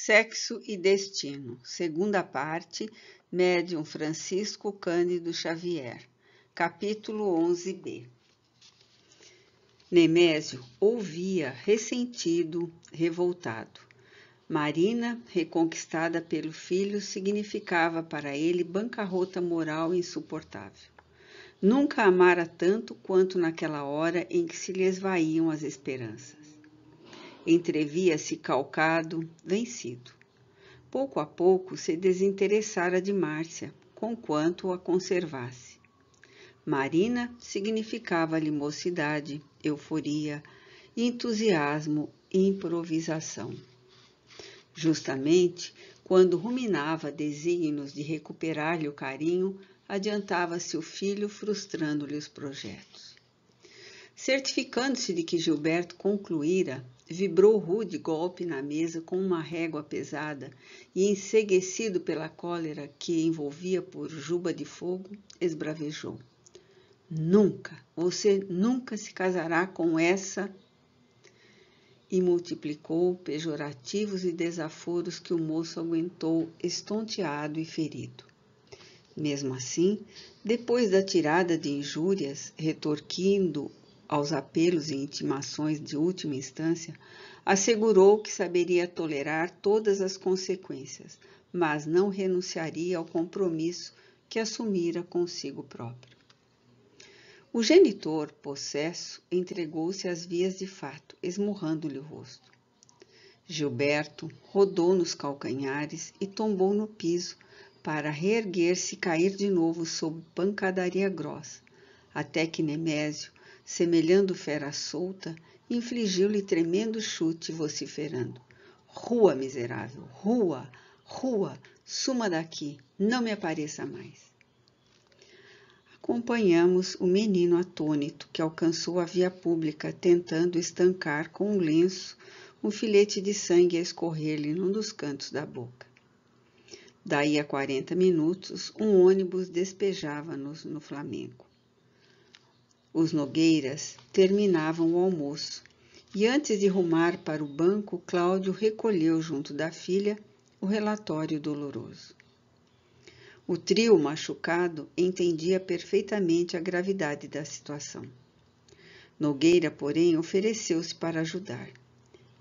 Sexo e Destino, segunda parte, Médium Francisco Cândido Xavier, capítulo 11b. Nemésio ouvia ressentido, revoltado. Marina, reconquistada pelo filho, significava para ele bancarrota moral insuportável. Nunca amara tanto quanto naquela hora em que se lhe esvaíam as esperanças. Entrevia-se calcado, vencido. Pouco a pouco se desinteressara de Márcia, conquanto a conservasse. Marina significava-lhe mocidade, euforia, entusiasmo e improvisação. Justamente, quando ruminava desígnios de recuperar-lhe o carinho, adiantava-se o filho, frustrando-lhe os projetos. Certificando-se de que Gilberto concluíra, vibrou rude golpe na mesa com uma régua pesada e, enceguecido pela cólera que envolvia por juba de fogo, esbravejou. Você nunca se casará com essa... E multiplicou pejorativos e desaforos que o moço aguentou estonteado e ferido. Mesmo assim, depois da tirada de injúrias, retorquindo aos apelos e intimações de última instância, assegurou que saberia tolerar todas as consequências, mas não renunciaria ao compromisso que assumira consigo próprio. O genitor, possesso, entregou-se às vias de fato, esmurrando-lhe o rosto. Gilberto rodou nos calcanhares e tombou no piso para reerguer-se e cair de novo sob pancadaria grossa, até que Nemésio, semelhando fera solta, infligiu-lhe tremendo chute, vociferando. Rua, miserável, rua, rua, suma daqui, não me apareça mais. Acompanhamos o menino atônito que alcançou a via pública, tentando estancar com um lenço um filete de sangue a escorrer-lhe num dos cantos da boca. Daí a 40 minutos, um ônibus despejava-nos no Flamengo. Os Nogueiras terminavam o almoço e, antes de rumar para o banco, Cláudio recolheu junto da filha o relatório doloroso. O trio machucado entendia perfeitamente a gravidade da situação. Nogueira, porém, ofereceu-se para ajudar.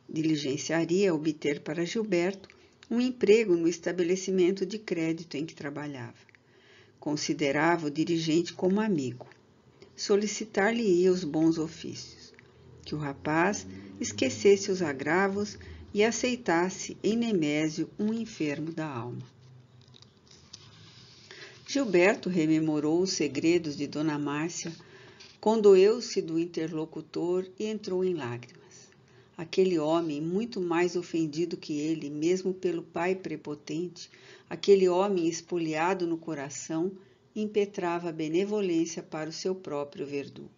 Diligenciaria obter para Gilberto um emprego no estabelecimento de crédito em que trabalhava. Considerava o dirigente como amigo. Solicitar-lhe-ia os bons ofícios. Que o rapaz esquecesse os agravos e aceitasse em Nemésio um enfermo da alma. Gilberto rememorou os segredos de Dona Márcia, condoeu-se do interlocutor e entrou em lágrimas. Aquele homem, muito mais ofendido que ele, mesmo pelo pai prepotente, aquele homem espoliado no coração, impetrava benevolência para o seu próprio verdugo.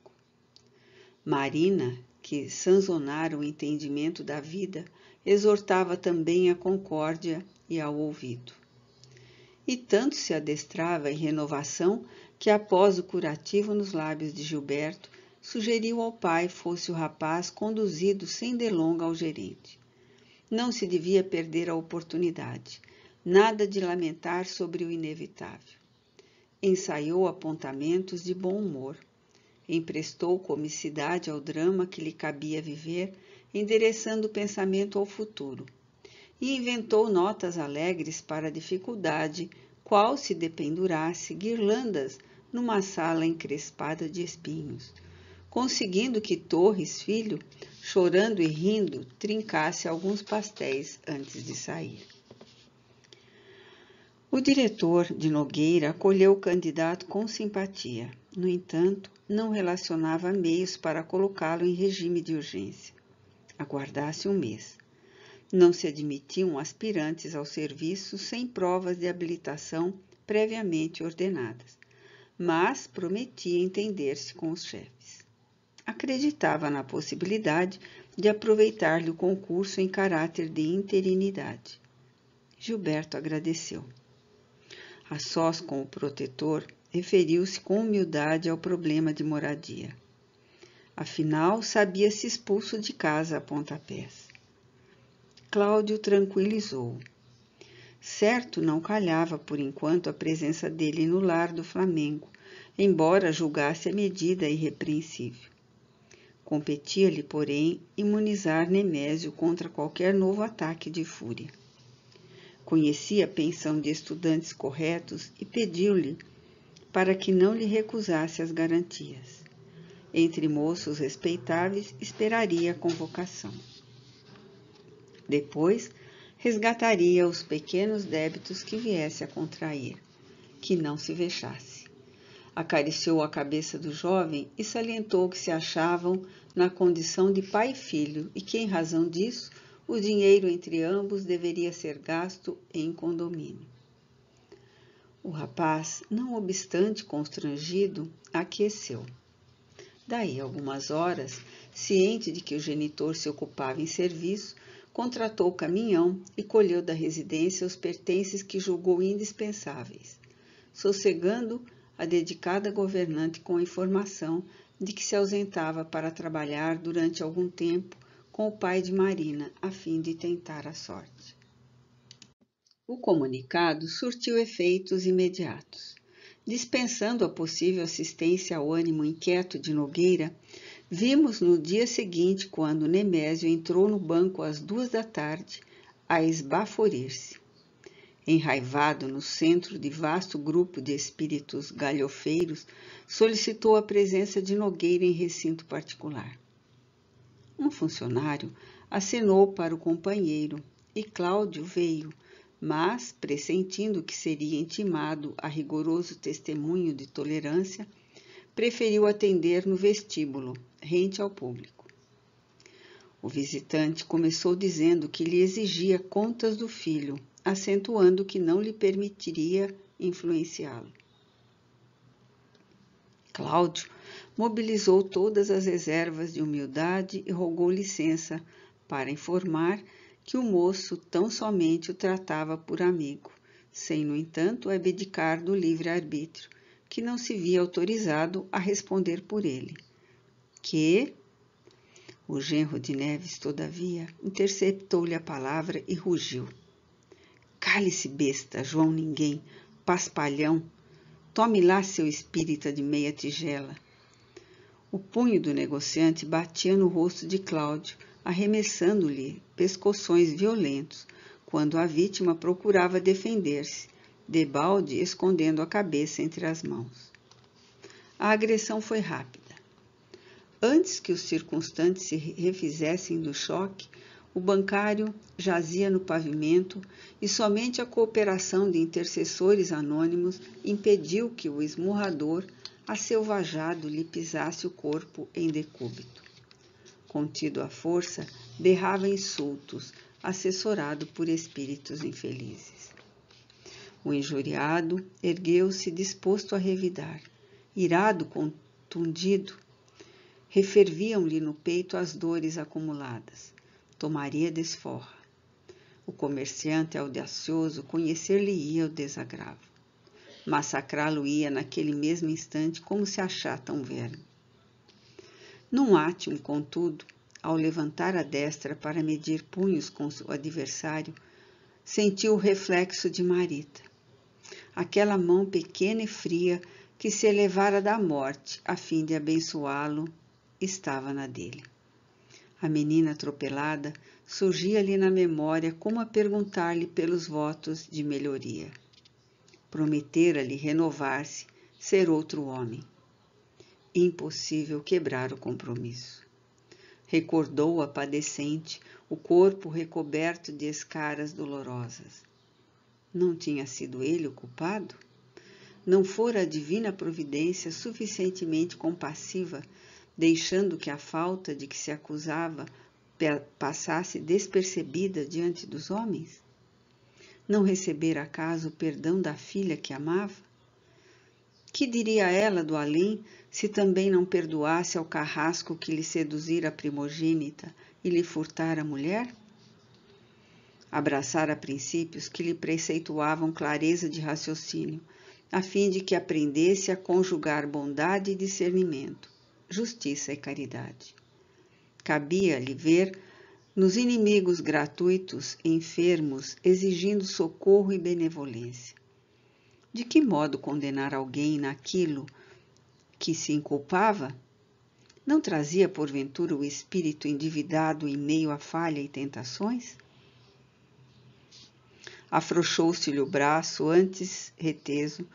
Marina, que sanzonara o entendimento da vida, exortava também a concórdia e ao ouvido. E tanto se adestrava em renovação que, após o curativo nos lábios de Gilberto, sugeriu ao pai fosse o rapaz conduzido sem delonga ao gerente. Não se devia perder a oportunidade, nada de lamentar sobre o inevitável. Ensaiou apontamentos de bom humor, emprestou comicidade ao drama que lhe cabia viver, endereçando o pensamento ao futuro, e inventou notas alegres para a dificuldade, qual se dependurasse guirlandas numa sala encrespada de espinhos, conseguindo que Torres, filho, chorando e rindo, trincasse alguns pastéis antes de sair. O diretor de Nogueira acolheu o candidato com simpatia. No entanto, não relacionava meios para colocá-lo em regime de urgência. Aguardasse um mês. Não se admitiam aspirantes ao serviço sem provas de habilitação previamente ordenadas, mas prometia entender-se com os chefes. Acreditava na possibilidade de aproveitar-lhe o concurso em caráter de interinidade. Gilberto agradeceu. A sós com o protetor, referiu-se com humildade ao problema de moradia. Afinal, sabia-se expulso de casa a pontapés. Cláudio tranquilizou-o. Certo, não calhava por enquanto a presença dele no lar do Flamengo, embora julgasse a medida irrepreensível. Competia-lhe, porém, imunizar Nemésio contra qualquer novo ataque de fúria. Conhecia a pensão de estudantes corretos e pediu-lhe para que não lhe recusasse as garantias. Entre moços respeitáveis, esperaria a convocação. Depois, resgataria os pequenos débitos que viesse a contrair, que não se vexasse. Acariciou a cabeça do jovem e salientou que se achavam na condição de pai e filho e que, em razão disso, o dinheiro entre ambos deveria ser gasto em condomínio. O rapaz, não obstante constrangido, aqueceu. Daí algumas horas, ciente de que o genitor se ocupava em serviço, contratou o caminhão e colheu da residência os pertences que julgou indispensáveis, sossegando a dedicada governante com a informação de que se ausentava para trabalhar durante algum tempo com o pai de Marina, a fim de tentar a sorte. O comunicado surtiu efeitos imediatos. Dispensando a possível assistência ao ânimo inquieto de Nogueira, vimos no dia seguinte, quando Nemésio entrou no banco às 14h, a esbaforir-se. Enraivado no centro de vasto grupo de espíritos galhofeiros, solicitou a presença de Nogueira em recinto particular. Um funcionário acenou para o companheiro e Cláudio veio, mas, pressentindo que seria intimado a rigoroso testemunho de tolerância, preferiu atender no vestíbulo, rente ao público. O visitante começou dizendo que lhe exigia contas do filho, acentuando que não lhe permitiria influenciá-lo. Cláudio mobilizou todas as reservas de humildade e rogou licença para informar que o moço tão somente o tratava por amigo, sem, no entanto, abdicar do livre-arbítrio, que não se via autorizado a responder por ele. Que o genro de Neves, todavia, interceptou-lhe a palavra e rugiu. Cale-se, besta, João Ninguém, paspalhão, tome lá seu espírita de meia tigela. O punho do negociante batia no rosto de Cláudio, arremessando-lhe pescoções violentos, quando a vítima procurava defender-se, debalde escondendo a cabeça entre as mãos. A agressão foi rápida. Antes que os circunstantes se refizessem do choque, o bancário jazia no pavimento e somente a cooperação de intercessores anônimos impediu que o esmurrador, aselvajado, lhe pisasse o corpo em decúbito. Contido à força, berrava insultos, assessorado por espíritos infelizes. O injuriado ergueu-se disposto a revidar. Irado, contundido, referviam-lhe no peito as dores acumuladas. Tomaria desforra. O comerciante audacioso conhecer-lhe-ia o desagravo. Massacrá-lo-ia naquele mesmo instante como se achata um verme. Num átimo, contudo, ao levantar a destra para medir punhos com o adversário, sentiu o reflexo de Marita. Aquela mão pequena e fria que se elevara da morte a fim de abençoá-lo estava na dele. A menina atropelada surgia-lhe na memória como a perguntar-lhe pelos votos de melhoria. Prometera-lhe renovar-se, ser outro homem. Impossível quebrar o compromisso. Recordou-a padecente, o corpo recoberto de escaras dolorosas. Não tinha sido ele o culpado? Não fora a divina providência suficientemente compassiva, deixando que a falta de que se acusava passasse despercebida diante dos homens? Não recebera acaso o perdão da filha que amava? Que diria ela do além se também não perdoasse ao carrasco que lhe seduzira a primogênita e lhe furtara a mulher? Abraçara princípios que lhe preceituavam clareza de raciocínio, a fim de que aprendesse a conjugar bondade e discernimento, justiça e caridade. Cabia-lhe ver nos inimigos gratuitos, enfermos, exigindo socorro e benevolência. De que modo condenar alguém naquilo que se inculpava? Não trazia, porventura, o espírito endividado em meio à falha e tentações? Afrouxou-se-lhe o braço, antes reteso,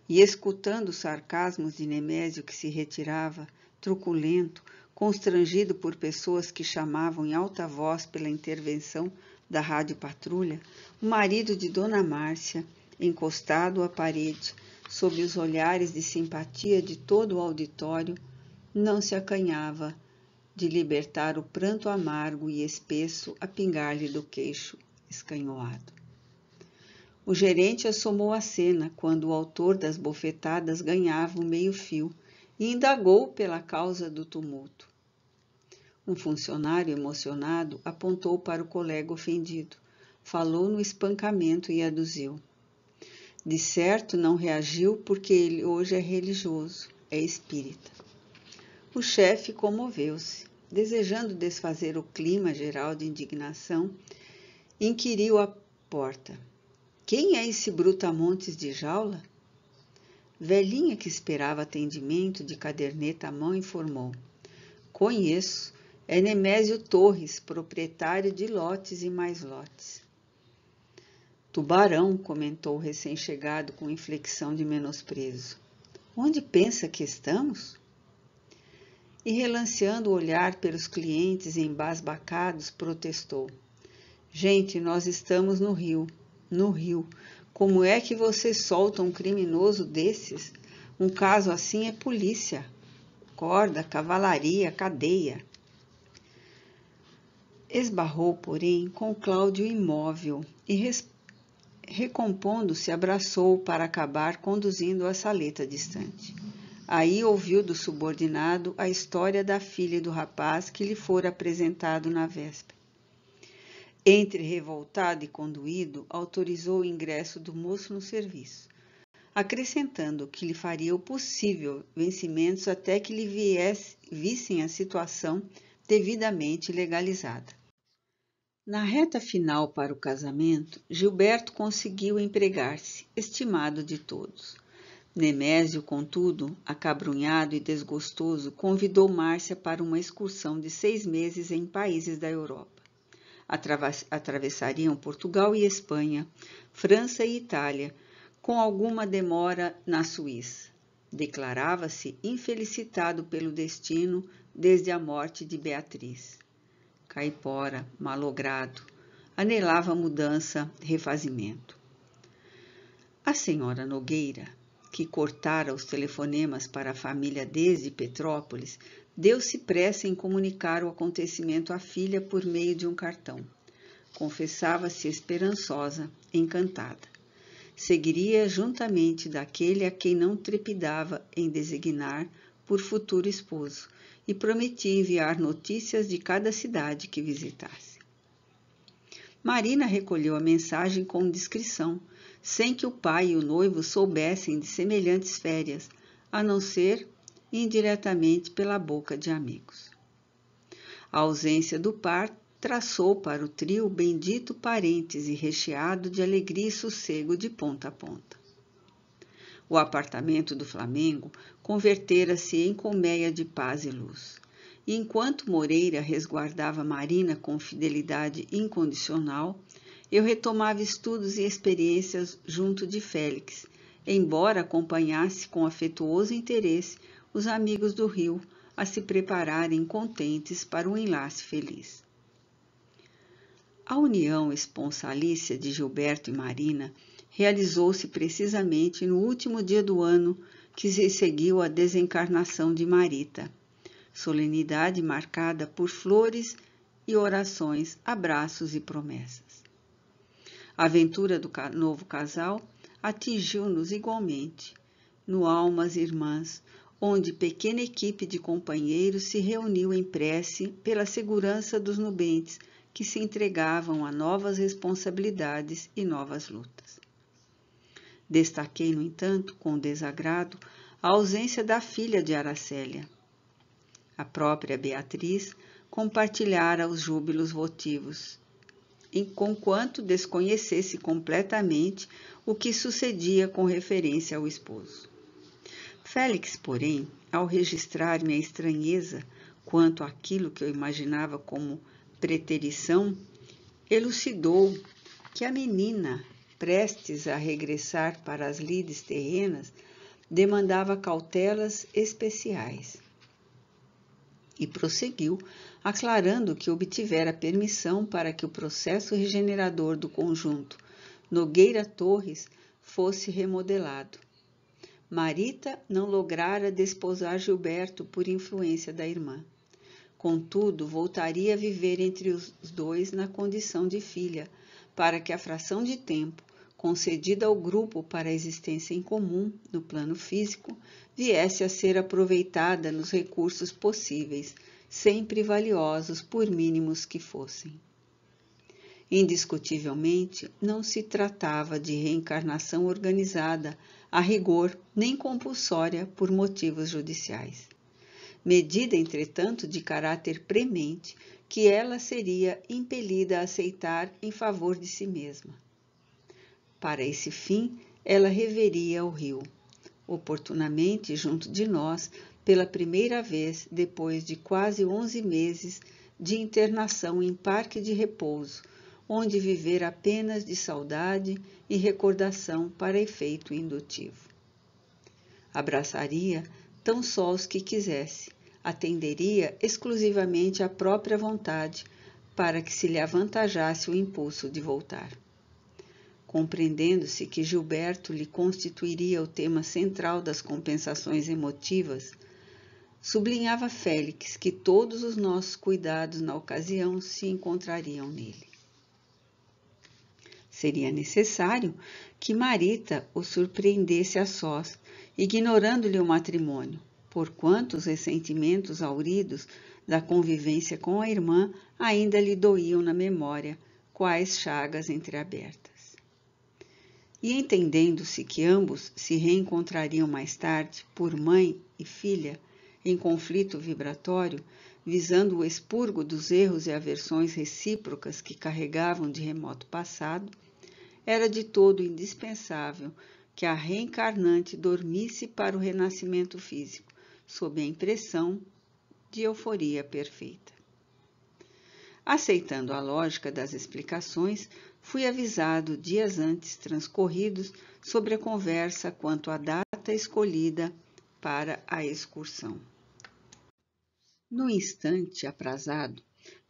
e, escutando os sarcasmos de Nemésio que se retirava, truculento, constrangido por pessoas que chamavam em alta voz pela intervenção da rádio-patrulha, o marido de Dona Márcia, encostado à parede, sob os olhares de simpatia de todo o auditório, não se acanhava de libertar o pranto amargo e espesso a pingar-lhe do queixo escanhoado. O gerente assomou a cena quando o autor das bofetadas ganhava o meio-fio e indagou pela causa do tumulto. Um funcionário emocionado apontou para o colega ofendido, falou no espancamento e aduziu. De certo não reagiu porque ele hoje é religioso, é espírita. O chefe comoveu-se, desejando desfazer o clima geral de indignação, inquiriu à porta. Quem é esse brutamontes de jaula? Velhinha, que esperava atendimento de caderneta à mão, informou. Conheço, é Nemésio Torres, proprietário de lotes e mais lotes. Tubarão, comentou o recém-chegado com inflexão de menosprezo. Onde pensa que estamos? E relanceando o olhar pelos clientes embasbacados, protestou. Gente, nós estamos no Rio. No Rio. Como é que vocês soltam um criminoso desses? Um caso assim é polícia. Corda, cavalaria, cadeia. Esbarrou, porém, com Cláudio imóvel e, recompondo-se, abraçou-o para acabar conduzindo a saleta distante. Aí ouviu do subordinado a história da filha e do rapaz que lhe fora apresentado na véspera. Entre revoltado e conduído, autorizou o ingresso do moço no serviço, acrescentando que lhe faria o possível vencimentos até que lhe vissem a situação devidamente legalizada. Na reta final para o casamento, Gilberto conseguiu empregar-se, estimado de todos. Nemésio, contudo, acabrunhado e desgostoso, convidou Márcia para uma excursão de 6 meses em países da Europa. Atravessariam Portugal e Espanha, França e Itália, com alguma demora na Suíça. Declarava-se infelicitado pelo destino desde a morte de Beatriz. Caipora, malogrado, anelava mudança, refazimento. A senhora Nogueira, que cortara os telefonemas para a família desde Petrópolis, deu-se pressa em comunicar o acontecimento à filha por meio de um cartão. Confessava-se esperançosa, encantada. Seguiria juntamente daquele a quem não trepidava em designar por futuro esposo e prometia enviar notícias de cada cidade que visitasse. Marina recolheu a mensagem com discrição, sem que o pai e o noivo soubessem de semelhantes férias, a não ser indiretamente pela boca de amigos. A ausência do par traçou para o trio bendito parêntese recheado de alegria e sossego de ponta a ponta. O apartamento do Flamengo convertera-se em colmeia de paz e luz. E enquanto Moreira resguardava Marina com fidelidade incondicional, eu retomava estudos e experiências junto de Félix, embora acompanhasse com afetuoso interesse os amigos do Rio a se prepararem contentes para um enlace feliz. A união esponsalícia de Gilberto e Marina realizou-se precisamente no último dia do ano que se seguiu à desencarnação de Marita, solenidade marcada por flores e orações, abraços e promessas. A aventura do novo casal atingiu-nos igualmente, no Almas Irmãs, onde pequena equipe de companheiros se reuniu em prece pela segurança dos nubentes que se entregavam a novas responsabilidades e novas lutas. Destaquei, no entanto, com desagrado, a ausência da filha de Aracélia. A própria Beatriz, compartilhara os júbilos votivos, conquanto desconhecesse completamente o que sucedia com referência ao esposo. Félix, porém, ao registrar minha estranheza quanto àquilo que eu imaginava como preterição, elucidou que a menina, prestes a regressar para as lides terrenas, demandava cautelas especiais. E prosseguiu, aclarando que obtivera permissão para que o processo regenerador do conjunto Nogueira Torres fosse remodelado. Marita não lograra desposar Gilberto por influência da irmã. Contudo, voltaria a viver entre os dois na condição de filha, para que a fração de tempo concedida ao grupo para a existência em comum no plano físico viesse a ser aproveitada nos recursos possíveis, sempre valiosos por mínimos que fossem. Indiscutivelmente, não se tratava de reencarnação organizada a rigor nem compulsória por motivos judiciais. Medida, entretanto, de caráter premente, que ela seria impelida a aceitar em favor de si mesma. Para esse fim, ela reveria o rio, oportunamente junto de nós, pela primeira vez depois de quase 11 meses de internação em parque de repouso, onde viver apenas de saudade e recordação para efeito indutivo. Abraçaria tão só os que quisesse, atenderia exclusivamente à própria vontade, para que se lhe avantajasse o impulso de voltar. Compreendendo-se que Gilberto lhe constituiria o tema central das compensações emotivas, sublinhava Félix que todos os nossos cuidados na ocasião se encontrariam nele. Seria necessário que Marita o surpreendesse a sós, ignorando-lhe o matrimônio, porquanto os ressentimentos hauridos da convivência com a irmã ainda lhe doíam na memória, quais chagas entreabertas. E entendendo-se que ambos se reencontrariam mais tarde, por mãe e filha, em conflito vibratório, visando o expurgo dos erros e aversões recíprocas que carregavam de remoto passado, era de todo indispensável que a reencarnante dormisse para o renascimento físico, sob a impressão de euforia perfeita. Aceitando a lógica das explicações, fui avisado dias antes transcorridos sobre a conversa quanto à data escolhida para a excursão. No instante aprazado,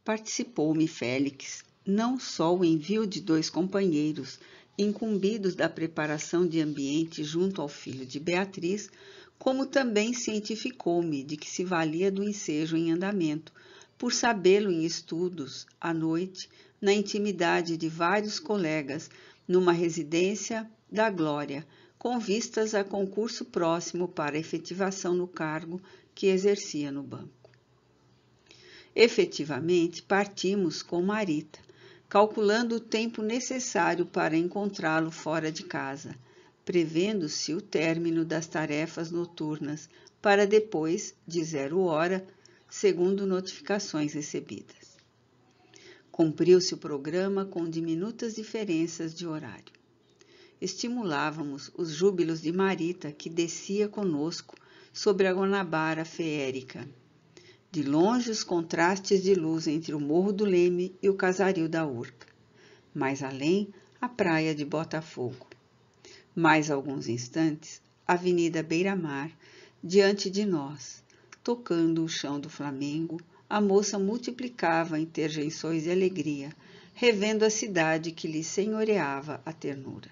participou-me Félix, não só o envio de 2 companheiros, incumbidos da preparação de ambiente junto ao filho de Beatriz, como também cientificou-me de que se valia do ensejo em andamento, por sabê-lo em estudos, à noite, na intimidade de vários colegas, numa residência da Glória, com vistas a concurso próximo para efetivação no cargo que exercia no banco. Efetivamente, partimos com Marita, calculando o tempo necessário para encontrá-lo fora de casa, prevendo-se o término das tarefas noturnas para depois de 0 hora, segundo notificações recebidas. Cumpriu-se o programa com diminutas diferenças de horário. Estimulávamos os júbilos de Marita, que descia conosco sobre a Guanabara feérica. De longe os contrastes de luz entre o Morro do Leme e o Casaril da Urca. Mais além, a praia de Botafogo. Mais alguns instantes, a Avenida Beira-Mar, diante de nós. Tocando o chão do Flamengo, a moça multiplicava interjeições de alegria, revendo a cidade que lhe senhoreava a ternura.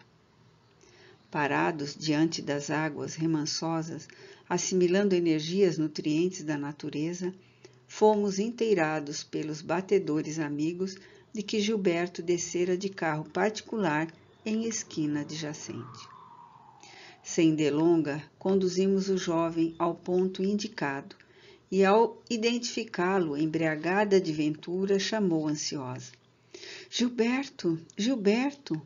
Parados diante das águas remançosas, assimilando energias nutrientes da natureza, fomos inteirados pelos batedores amigos de que Gilberto descera de carro particular em esquina adjacente. Sem delonga, conduzimos o jovem ao ponto indicado e, ao identificá-lo embriagada de ventura, chamou ansiosa: Gilberto, Gilberto!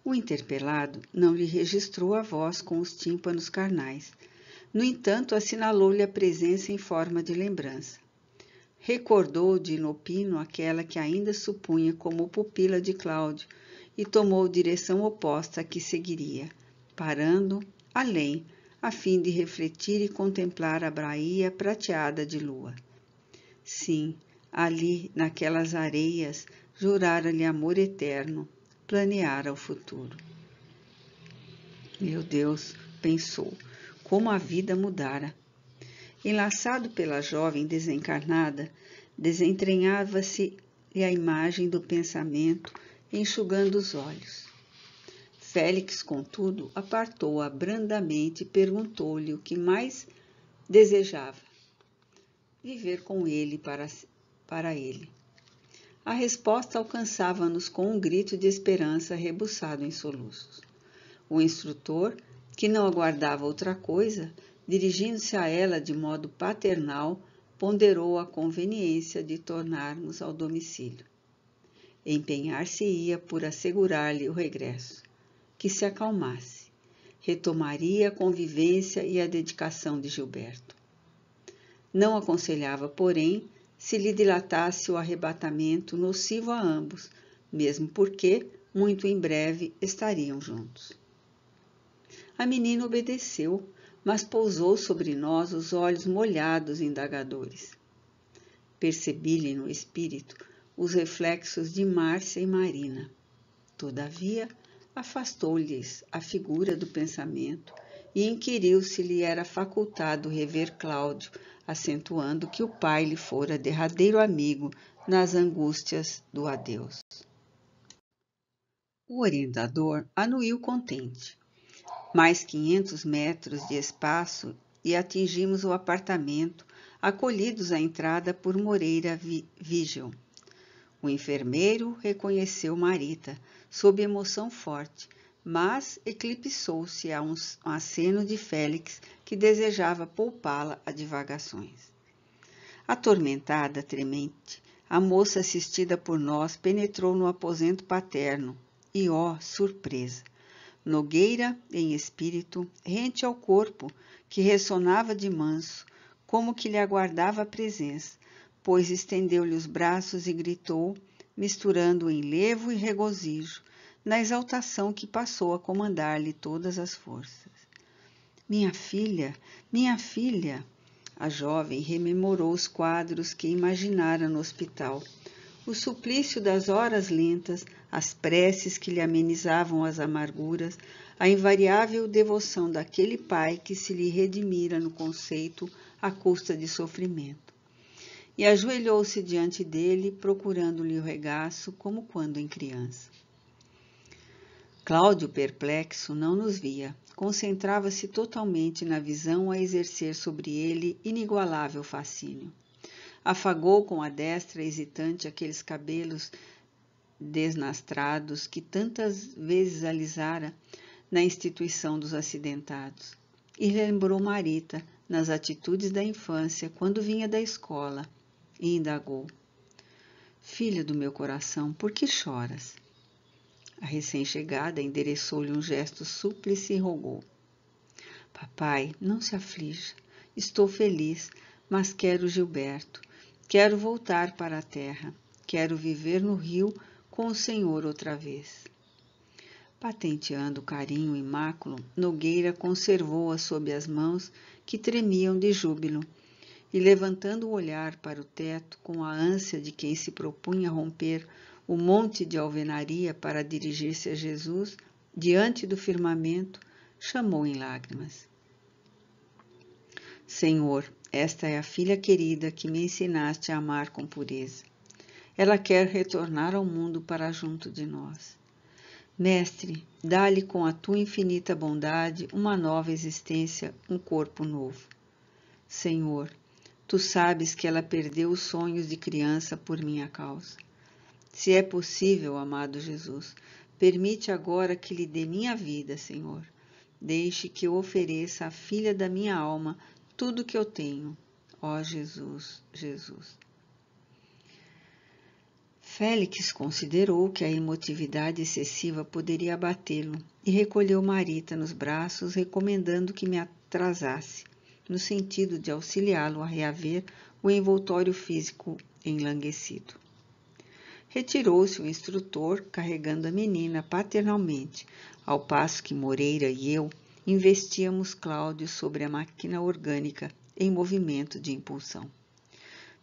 O interpelado não lhe registrou a voz com os tímpanos carnais. No entanto, assinalou-lhe a presença em forma de lembrança. recordou de inopino aquela que ainda supunha como pupila de Cláudio e tomou direção oposta à que seguiria, parando além, a fim de refletir e contemplar a baía prateada de lua. Sim, ali, naquelas areias, jurara-lhe amor eterno, planeara o futuro. Meu Deus, pensou, como a vida mudara. Enlaçado pela jovem desencarnada, desentranhava-se-lhe a imagem do pensamento, enxugando os olhos. Félix, contudo, apartou-a brandamente e perguntou-lhe o que mais desejava. Viver com ele para ele. A resposta alcançava-nos com um grito de esperança rebuçado em soluços. O instrutor, que não aguardava outra coisa, dirigindo-se a ela de modo paternal, ponderou a conveniência de tornarmos ao domicílio. Empenhar-se-ia por assegurar-lhe o regresso, que se acalmasse. Retomaria a convivência e a dedicação de Gilberto. Não aconselhava, porém, se lhe dilatasse o arrebatamento nocivo a ambos, mesmo porque, muito em breve, estariam juntos. A menina obedeceu, mas pousou sobre nós os olhos molhados e indagadores. Percebi-lhe no espírito os reflexos de Márcia e Marina. Todavia, afastou-lhes a figura do pensamento e inquiriu se lhe era facultado rever Cláudio, acentuando que o pai lhe fora derradeiro amigo nas angústias do adeus. O orientador anuiu contente. Mais 500 metros de espaço e atingimos o apartamento, acolhidos à entrada por Moreira Vigil. O enfermeiro reconheceu Marita, sob emoção forte, mas eclipsou-se a um aceno de Félix, que desejava poupá-la a divagações. Atormentada, tremente, a moça assistida por nós penetrou no aposento paterno e, ó, surpresa! Nogueira, em espírito, rente ao corpo, que ressonava de manso, como que lhe aguardava a presença, pois estendeu-lhe os braços e gritou, misturando enlevo e regozijo, na exaltação que passou a comandar-lhe todas as forças. Minha filha, minha filha! A jovem rememorou os quadros que imaginara no hospital, o suplício das horas lentas, as preces que lhe amenizavam as amarguras, a invariável devoção daquele pai que se lhe redimira no conceito à custa de sofrimento. E ajoelhou-se diante dele, procurando-lhe o regaço, como quando em criança. Cláudio, perplexo, não nos via. Concentrava-se totalmente na visão a exercer sobre ele inigualável fascínio. Afagou com a destra hesitante aqueles cabelos desnastrados que tantas vezes alisara na instituição dos acidentados. E lembrou Marita nas atitudes da infância, quando vinha da escola, e indagou: Filha do meu coração, por que choras? A recém-chegada endereçou-lhe um gesto súplice e rogou: Papai, não se aflija. Estou feliz, mas quero Gilberto. Quero voltar para a terra. Quero viver no rio com o Senhor outra vez. Patenteando carinho imáculo, Nogueira conservou-a sob as mãos que tremiam de júbilo e, levantando o olhar para o teto com a ânsia de quem se propunha romper o monte de alvenaria para dirigir-se a Jesus, diante do firmamento, chamou em lágrimas: Senhor, esta é a filha querida que me ensinaste a amar com pureza. Ela quer retornar ao mundo para junto de nós. Mestre, dá-lhe com a tua infinita bondade uma nova existência, um corpo novo. Senhor, tu sabes que ela perdeu os sonhos de criança por minha causa. Se é possível, amado Jesus, permite agora que lhe dê minha vida, Senhor. Deixe que eu ofereça à filha da minha alma tudo que eu tenho. Ó Jesus, Jesus. Félix considerou que a emotividade excessiva poderia abatê-lo e recolheu Marita nos braços, recomendando que me atrasasse, no sentido de auxiliá-lo a reaver o envoltório físico enlanguescido. Retirou-se o instrutor, carregando a menina paternalmente, ao passo que Moreira e eu investíamos Cláudio sobre a máquina orgânica em movimento de impulsão.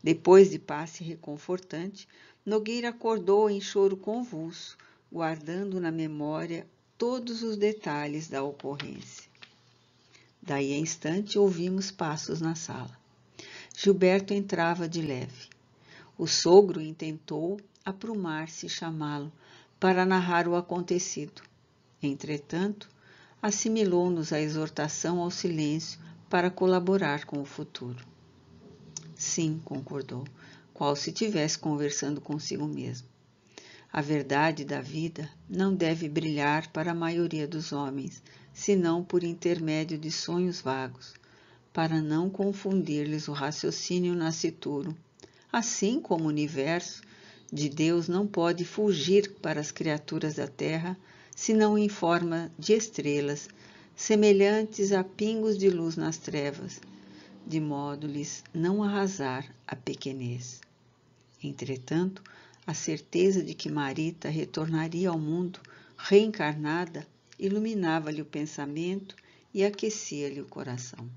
Depois de passe reconfortante, Nogueira acordou em choro convulso, guardando na memória todos os detalhes da ocorrência. Daí a instante ouvimos passos na sala. Gilberto entrava de leve. O sogro intentou aprumar-se e chamá-lo para narrar o acontecido. Entretanto, assimilou-nos a exortação ao silêncio para colaborar com o futuro. Sim, concordou, qual se tivesse conversando consigo mesmo. A verdade da vida não deve brilhar para a maioria dos homens, senão por intermédio de sonhos vagos, para não confundir-lhes o raciocínio nascituro, assim como o universo de Deus não pode fugir para as criaturas da terra, senão em forma de estrelas, semelhantes a pingos de luz nas trevas, de modo lhes não arrasar a pequenez. Entretanto, a certeza de que Marita retornaria ao mundo reencarnada iluminava-lhe o pensamento e aquecia-lhe o coração.